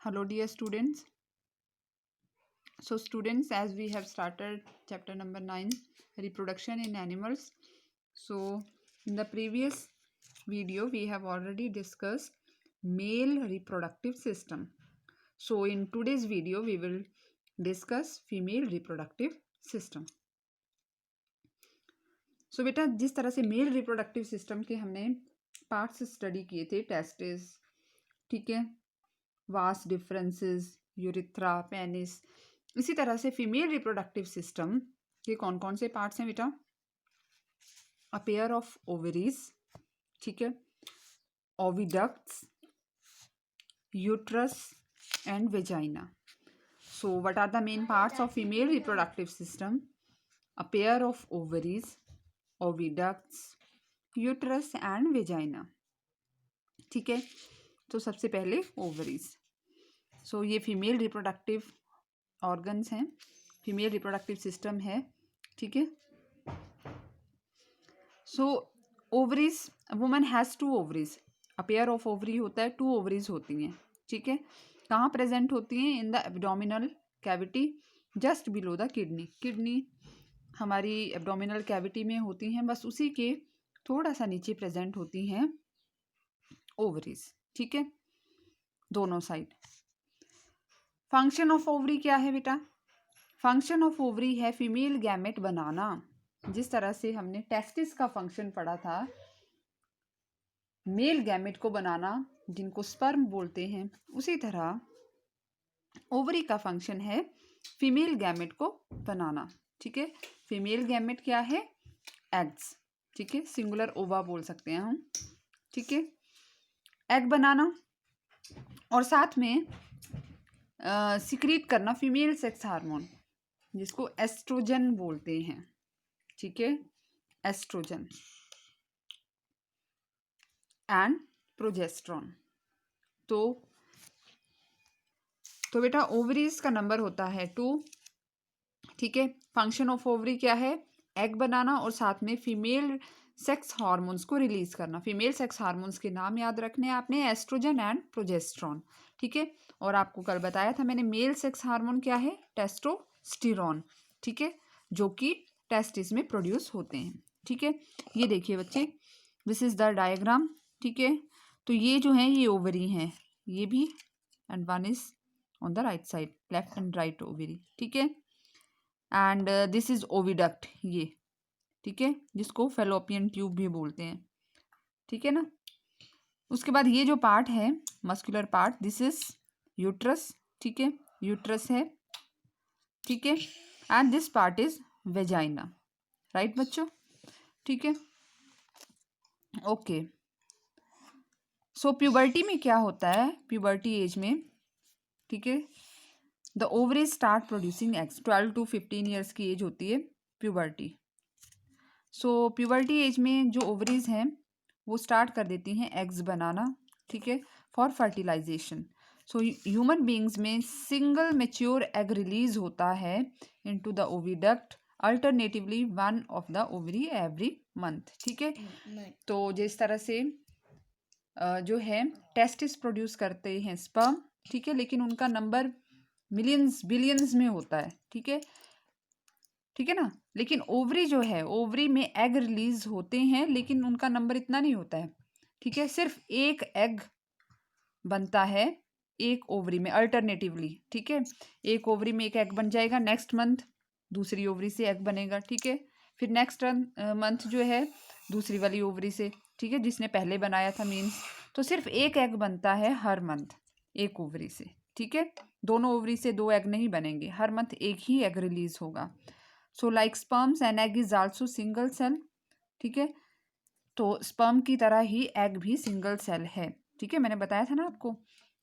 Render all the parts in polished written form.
Hello dear students. So students, as we have started chapter number 9, reproduction in animals. So in the previous video we have already discussed male reproductive system. So in today's video we will discuss female reproductive system. So बेटा जिस तरह से male reproductive system के हमने parts study किए थे, testis, ठीक है, वास डिफरेंसेस, यूरिथ्रा, पेनिस, इसी तरह से फीमेल रिप्रोडक्टिव सिस्टम के कौन कौन से पार्ट्स हैं बेटा? अ पेयर ऑफ ओवरीज, ठीक है, oviducts, uterus and vagina. So what are the main parts of female reproductive system? A pair of ovaries, oviducts, uterus and vagina. ठीक है, तो सबसे पहले ओवरीज. सो ये फीमेल रिप्रोडक्टिव ऑर्गन्स हैं, फीमेल रिप्रोडक्टिव सिस्टम है. ठीक है, so ovaries, woman has 2 ovaries. A pair of ovary होता है, 2 ओवरीज होती हैं. ठीक है, कहाँ प्रेजेंट होती हैं? In the abdominal cavity just below the kidney. Kidney हमारी एब्डोमिनल कैविटी में होती हैं, बस उसी के थोड़ा सा नीचे प्रेजेंट होती हैं ओवरीज. ठीक है, दोनों साइड. फंक्शन ऑफ ओवरी क्या है बेटा? फंक्शन ऑफ ओवरी है फीमेल गैमेट बनाना. जिस तरह से हमने टेस्टिस का फंक्शन पढ़ा था, मेल गैमेट को बनाना, जिनको स्पर्म बोलते हैं, उसी तरह ओवरी का फंक्शन है फीमेल गैमेट को बनाना. ठीक है, फीमेल गैमेट क्या है? एग्स. ठीक है, सिंगुलर ओवा बोल सकते हैं हम. ठीक है, एग बनाना और साथ में सिक्रीट करना फीमेल सेक्स हार्मोन, जिसको एस्ट्रोजन बोलते हैं. ठीक है, एस्ट्रोजन एंड प्रोजेस्ट्रॉन. तो बेटा ओवरीज का नंबर होता है 2. ठीक है, फंक्शन ऑफ ओवरी क्या है? एग बनाना और साथ में फीमेल सेक्स हार्मोन्स को रिलीज करना. फीमेल सेक्स हार्मोन्स के नाम याद रखने हैं आपने, एस्ट्रोजन एंड प्रोजेस्ट्रॉन. ठीक है, और आपको कल बताया था मैंने मेल सेक्स हार्मोन क्या है? टेस्टोस्टेरोन. ठीक है, जो कि टेस्टिस में प्रोड्यूस होते हैं. ठीक है, ये देखिए बच्चे, दिस इज द डायग्राम. ठीक है, तो ये जो है ये ओवरी हैं, ये भी, and one is on the right side, left and right ovary. ठीक है, एंड दिस इज ओविडक्ट ये. ठीक है, जिसको फेलोपियन ट्यूब भी बोलते हैं. ठीक है ना. उसके बाद ये जो पार्ट है muscular part, this is uterus. ठीक है, यूट्रस है. ठीक है, and this part is vagina. Right बच्चों? ठीक है, ओके. सो प्यूबर्टी में क्या होता है? प्यूबर्टी एज में, ठीक है, the ovaries start producing eggs. 12 to 15 years की एज होती है प्यूबर्टी. सो प्यूबर्टी एज में जो ओवरीज हैं वो स्टार्ट कर देती हैं एग्स बनाना. ठीक है, for fertilisation. So human beings में सिंगल मेच्योर एग रिलीज होता है into the oviduct, alternatively one of the ovary every month. ठीक है, तो जिस तरह से जो है टेस्टिस प्रोड्यूस करते हैं स्पर्म. ठीक है, लेकिन उनका नंबर मिलियंस बिलियंस में होता है. ठीक है, ठीक है ना. लेकिन ओवरी जो है, ओवरी में एग रिलीज होते हैं लेकिन उनका नंबर इतना नहीं होता है. ठीक है, सिर्फ एक एग बनता है एक ओवरी में अल्टरनेटिवली. ठीक है, एक ओवरी में एक एग बन जाएगा, नेक्स्ट मंथ दूसरी ओवरी से एग बनेगा. ठीक है, फिर नेक्स्ट मंथ जो है दूसरी वाली ओवरी से. ठीक है, जिसने पहले बनाया था मीन्स, तो सिर्फ एक एग बनता है हर मंथ एक ओवरी से. ठीक है, दोनों ओवरी से 2 एग नहीं बनेंगे, हर मंथ एक ही एग रिलीज होगा. So like sperms an egg is also single cell. ठीक है, तो स्पर्म की तरह ही एग भी सिंगल सेल है. ठीक है, मैंने बताया था ना आपको,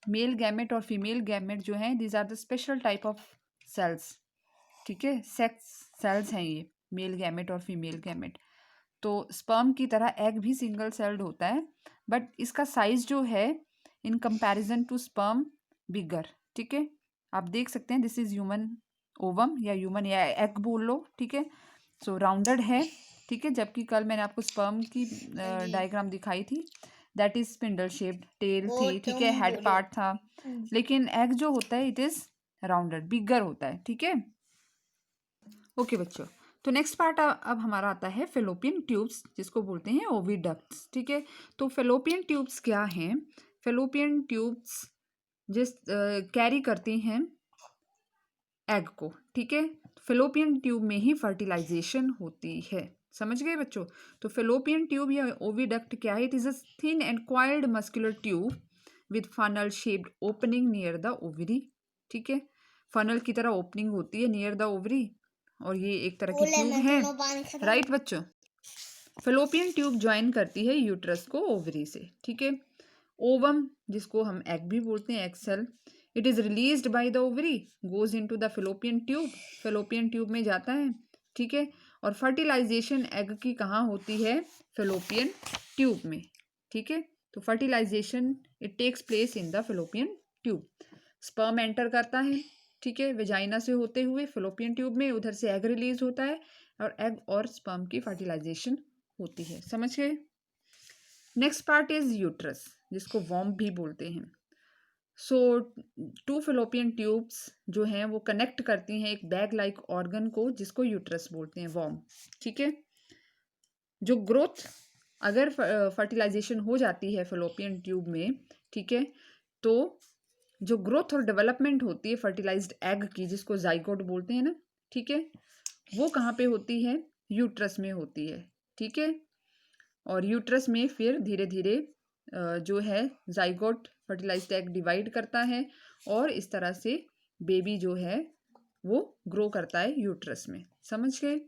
मेल गैमेट और फीमेल गैमेट जो हैं, these are the special type of cells. ठीक है, सेक्स सेल्स हैं ये, मेल गैमेट और फीमेल गैमेट. तो स्पर्म की तरह एग भी सिंगल सेल्ड होता है, बट इसका साइज जो है इन कंपैरिजन टू स्पर्म बिगर. ठीक है, आप देख सकते हैं, दिस इज ह्यूमन ओवम या ह्यूमन या एग बोल लो. ठीक है, सो राउंडेड है. ठीक है, जबकि कल मैंने आपको स्पर्म की डायग्राम दिखाई थी that is spindle shaped, tail वो थी, ठीक है, तुम हेड बोलो। पार्ट था। लेकिन एग जो होता है इट इज राउंडेड, बिगर होता है, ठीक है। ओके बच्चों, तो नेक्स्ट पार्ट अब हमारा आता है फेलोपियन ट्यूब्स, जिसको बोलते हैं ओविडक्ट्स, ठीक है। तो फेलोपियन ट्यूब्स क्या हैं? फेलोपियन ट्यूब्स जिस कैरी करती हैं एग को, ठीक है। फेलोपियन ट्यूब में ही फर्टिलाइजेशन होती है, समझ गए बच्चों। तो फेलोपियन ट्यूब या ओविडक्ट क्या है? It is a thin and coiled muscular tube with funnel shaped opening near the ovary, ठीक है। फनल की तरह ओपनिंग होती है नियर द ओवरी, और ये एक तरह की ट्यूब है, राइट बच्चों। फेलोपियन ट्यूब ज्वाइन करती है यूट्रस को ओवरी से, ठीक है। ओवम, जिसको हम एग भी बोलते हैं, egg cell, it is released by the ovary, goes into the fallopian tube, fallopian tube में जाता है, ठीक है। और फर्टिलाइजेशन एग की कहाँ होती है? फेलोपियन ट्यूब में, ठीक है। तो fertilisation it takes place in the fallopian tube. Sperm enter करता है, ठीक है, वेजाइना से होते हुए फेलोपियन ट्यूब में, उधर से एग रिलीज होता है और एग और स्पर्म की फर्टिलाइजेशन होती है, समझ गए। नेक्स्ट पार्ट इज यूट्रस, जिसको वॉर्म भी बोलते हैं। सो टू फेलोपियन ट्यूब्स जो हैं वो कनेक्ट करती हैं एक बैग लाइक ऑर्गन को, जिसको यूट्रस बोलते हैं, वॉर्म, ठीक है। जो ग्रोथ, अगर फर्टिलाइजेशन हो जाती है फेलोपियन ट्यूब में, ठीक है, तो जो ग्रोथ और डेवलपमेंट होती है फर्टिलाइज्ड एग की, जिसको जाइगोट बोलते हैं ना, ठीक है, वो कहाँ पे होती है? यूट्रस में होती है, ठीक है। और यूट्रस में फिर धीरे धीरे जो है जाइगोट फर्टिलाइज्ड एग डिवाइड करता है, और इस तरह से बेबी जो है वो ग्रो करता है यूट्रस में, समझ गए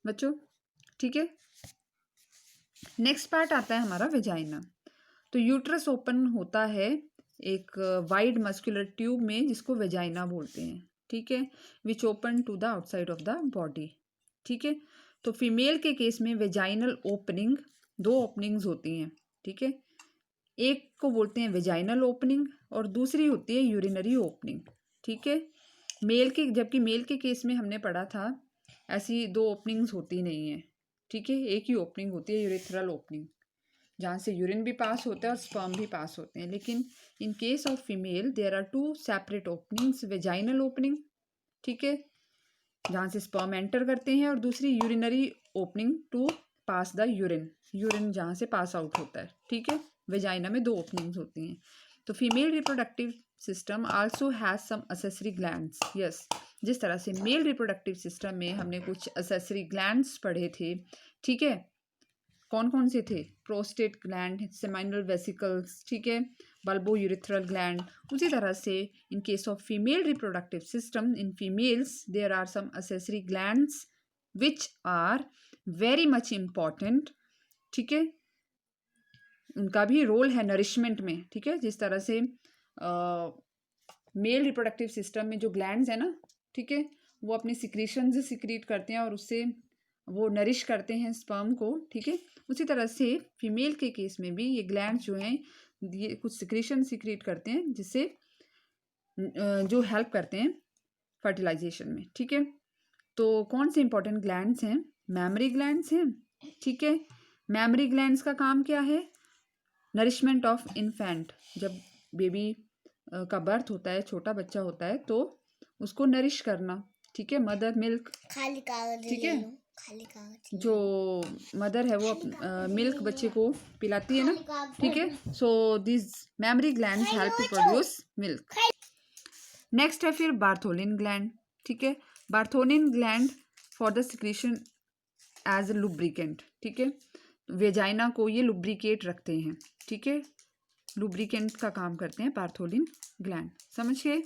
बच्चों, ठीक है। नेक्स्ट पार्ट आता है हमारा वेजाइना। तो यूट्रस ओपन होता है एक वाइड मस्कुलर ट्यूब में, जिसको वेजाइना बोलते हैं, ठीक है, which open to the outside of the body, ठीक है। तो फीमेल के केस में वेजाइनल ओपनिंग, दो ओपनिंग्स होती हैं, ठीक है। एक को बोलते हैं वेजाइनल ओपनिंग और दूसरी होती है यूरिनरी ओपनिंग, ठीक है। मेल के, जबकि मेल के केस में हमने पढ़ा था ऐसी दो ओपनिंग्स होती नहीं है, ठीक है, एक ही ओपनिंग होती है, यूरेथ्रल ओपनिंग, जहाँ से यूरिन भी पास होता है और स्पर्म भी पास होते हैं। लेकिन in case of female there are two separate openings, vaginal opening, ठीक है, जहाँ से स्पर्म एंटर करते हैं, और दूसरी urinary opening to pass the urine, urine जहाँ से पास आउट होता है, ठीक है। वेजाइना में दो ओपनिंग्स होती हैं। तो female reproductive system also has some accessory glands, yes, जिस तरह से मेल रिप्रोडक्टिव सिस्टम में हमने कुछ असेसरी ग्लैंड्स पढ़े थे, ठीक है। कौन कौन से थे? प्रोस्टेट ग्लैंड, सेमाइनल वेसिकल्स, ठीक है, बल्बो यूरिथ्रल ग्लैंड। उसी तरह से in case of female reproductive system, in females there are some accessory glands which are very much important, ठीक है। उनका भी रोल है नरिशमेंट में, ठीक है। जिस तरह से मेल रिप्रोडक्टिव सिस्टम में जो ग्लैंड्स है ना, ठीक है, वो अपनी सिक्रीशन से सिक्रीट करते हैं और उससे वो नरिश करते हैं स्पर्म को, ठीक है। उसी तरह से फीमेल के केस में भी ये ग्लैंड्स जो हैं ये कुछ सिक्रीशन सिक्रीट करते हैं, जिससे जो हेल्प करते हैं फर्टिलाइजेशन में, ठीक है। तो कौन से इंपॉर्टेंट ग्लैंड्स हैं? मैमरी ग्लैंड्स हैं, ठीक है। मैमरी ग्लैंड्स का काम क्या है? नरिशमेंट ऑफ इन्फेंट, जब बेबी का बर्थ होता है, छोटा बच्चा होता है, तो उसको नरिश करना, ठीक है, मदर मिल्क, खाली कागज ठीक ले है। लो, खाली कागज जो मदर है वो मिल्क बच्चे को पिलाती है ना, ठीक है। So this mammary glands help to produce milk. Next है फिर बार्थोलिन ग्लैंड, ठीक है। Bartholin gland for the secretion as a lubricant, ठीक है। वेजाइना को ये लुब्रिकेट रखते हैं, ठीक है, लुब्रिकेंट का काम करते हैं बार्थोलिन ग्लैंड, समझिए।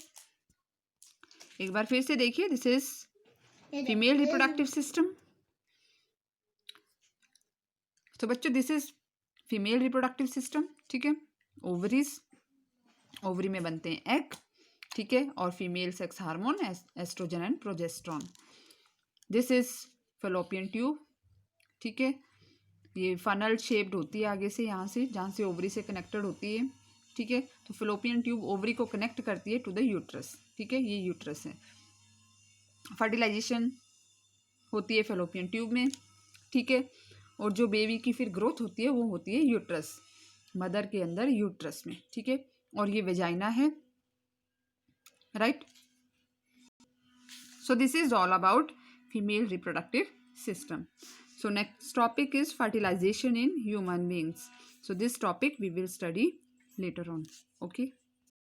एक बार फिर से देखिए, this is female reproductive system. तो बच्चों this is female reproductive system, ठीक है। ओवरीज, ओवरी में बनते हैं एग, ठीक है, और female sex hormone oestrogen and progesterone. This is fallopian tube, ठीक है। ये फनल शेप्ड होती है आगे से, यहाँ से, जहाँ से ओवरी से कनेक्टेड होती है, ठीक है। तो फेलोपियन ट्यूब ओवरी को कनेक्ट करती है टू द यूट्रस, ठीक है, ये यूट्रस है। फर्टिलाइजेशन होती है फेलोपियन ट्यूब में, ठीक है। और जो बेबी की फिर ग्रोथ होती है वो होती है यूट्रस। मदर के अंदर यूट्रस में, ठीक है, और ये वेजाइना है, right. So this is all about female reproductive system. So next topic is fertilization in human beings. So this topic we will study later on. Okay.